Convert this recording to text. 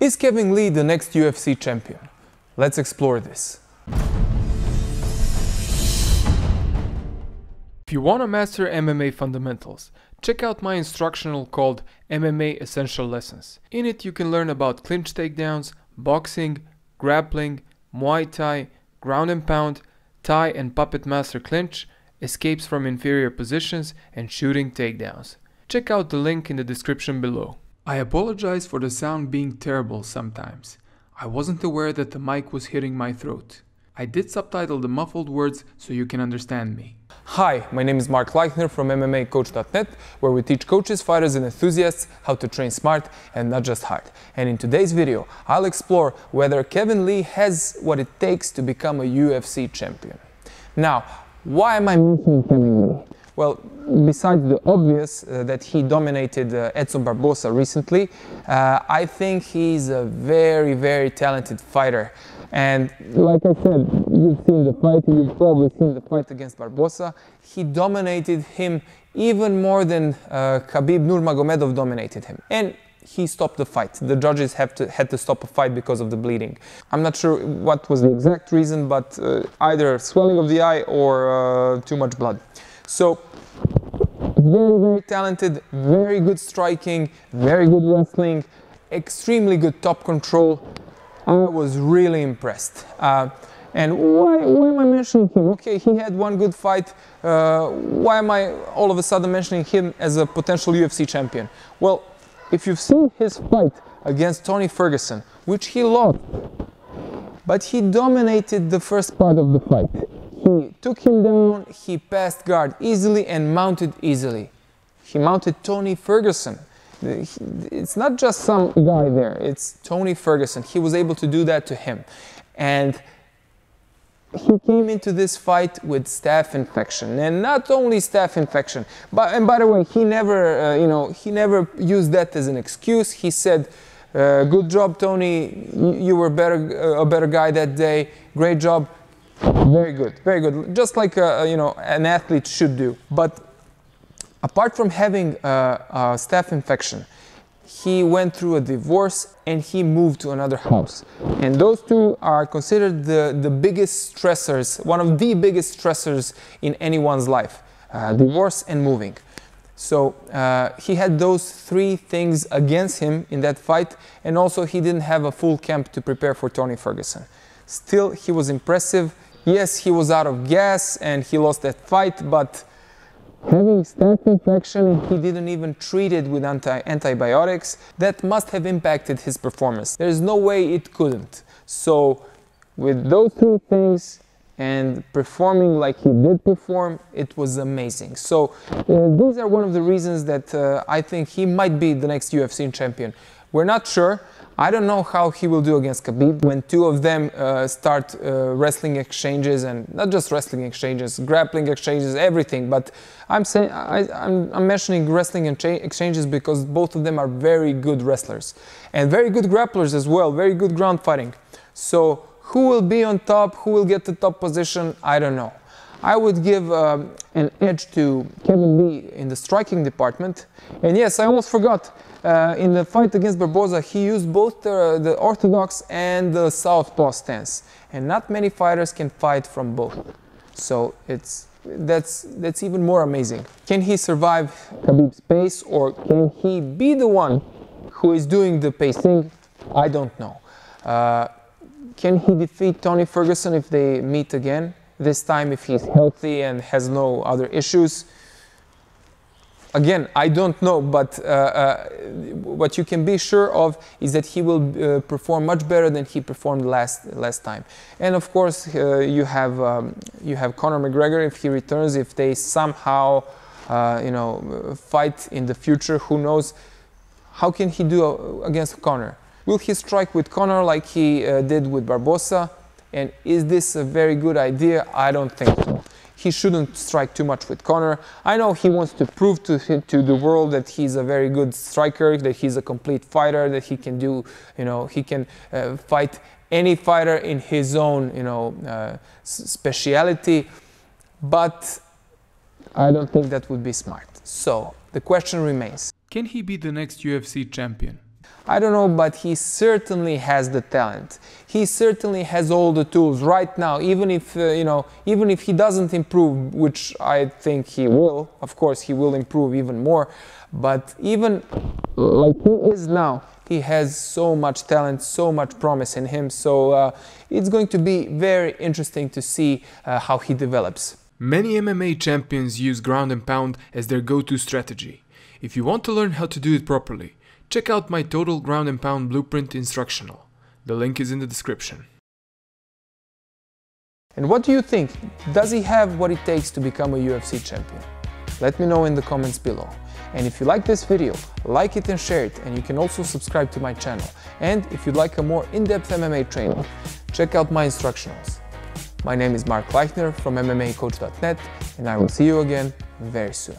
Is Kevin Lee the next UFC champion? Let's explore this. If you want to master MMA fundamentals, check out my instructional called MMA Essential Lessons. In it you can learn about clinch takedowns, boxing, grappling, Muay Thai, ground and pound, Thai and puppet master clinch, escapes from inferior positions, and shooting takedowns. Check out the link in the description below. I apologize for the sound being terrible sometimes. I wasn't aware that the mic was hitting my throat. I did subtitle the muffled words so you can understand me. Hi, my name is Mark Leichner from MMAcoach.net, where we teach coaches, fighters and enthusiasts how to train smart and not just hard. And in today's video, I'll explore whether Kevin Lee has what it takes to become a UFC champion. Now, why am I mentioning Kevin Lee? Well, besides the obvious that he dominated Edson Barbosa recently, I think he's a very, very talented fighter. And like I said, you've seen the fight, you've probably seen the fight against Barbosa. He dominated him even more than Khabib Nurmagomedov dominated him. And he stopped the fight. The judges had to stop a fight because of the bleeding. I'm not sure what was the exact reason, but either swelling of the eye or too much blood. So, very, very talented, very good striking, very good wrestling, extremely good top control. I was really impressed. And why am I mentioning him? Okay, he had one good fight. Why am I all of a sudden mentioning him as a potential UFC champion? Well, if you've seen his fight against Tony Ferguson, which he lost, but he dominated the first part of the fight. He took him down, he passed guard easily and mounted easily. He mounted Tony Ferguson. It's not just some guy there, it's Tony Ferguson. He was able to do that to him. And he came into this fight with staph infection, and not only staph infection, and by the way, he never, he never used that as an excuse. He said, "Good job, Tony. You were a better guy that day. Great job. Very good, very good." Just like an athlete should do. But apart from having a staph infection, he went through a divorce and he moved to another house. And those two are considered the biggest stressors, one of the biggest stressors in anyone's life, divorce and moving. So he had those three things against him in that fight, and also he didn't have a full camp to prepare for Tony Ferguson. Still, he was impressive. Yes, he was out of gas and he lost that fight, but having staph infection, he didn't even treat it with antibiotics. That must have impacted his performance. There's no way it couldn't. So with those two things and performing like he did perform, it was amazing. So these are one of the reasons that I think he might be the next UFC champion. We're not sure. I don't know how he will do against Khabib when two of them start wrestling exchanges, and not just wrestling exchanges, grappling exchanges, everything. But I'm mentioning wrestling exchanges because both of them are very good wrestlers and very good grapplers as well, very good ground fighting. So who will be on top? Who will get the top position? I don't know. I would give an edge to Kevin Lee in the striking department. And yes, I almost forgot. In the fight against Barbosa, he used both the orthodox and the southpaw stance, and not many fighters can fight from both. So that's even more amazing. Can he survive Khabib's pace, or can he be the one who is doing the pacing? I don't know. Can he defeat Tony Ferguson if they meet again? This time, if he's healthy and has no other issues? Again, I don't know, but what you can be sure of is that he will perform much better than he performed last time. And of course, you have Conor McGregor if he returns. If they somehow, fight in the future, who knows? How can he do against Conor? Will he strike with Conor like he did with Barbosa? And is this a very good idea? I don't think so. He shouldn't strike too much with Conor. I know he wants to prove to the world that he's a very good striker, that he's a complete fighter, that he can do, he can fight any fighter in his own, speciality. But I don't think that would be smart. So the question remains: can he be the next UFC champion? I don't know, but he certainly has the talent. He certainly has all the tools right now, even if, even if he doesn't improve, which I think he will. Of course, he will improve even more. But even like he is now, he has so much talent, so much promise in him. So it's going to be very interesting to see how he develops. Many MMA champions use ground and pound as their go-to strategy. If you want to learn how to do it properly, check out my Total Ground and Pound Blueprint instructional. The link is in the description. And what do you think? Does he have what it takes to become a UFC champion? Let me know in the comments below. And if you like this video, like it and share it, and you can also subscribe to my channel. And if you'd like a more in-depth MMA training, check out my instructionals. My name is Mark Leichner from MMAcoach.net, and I will see you again very soon.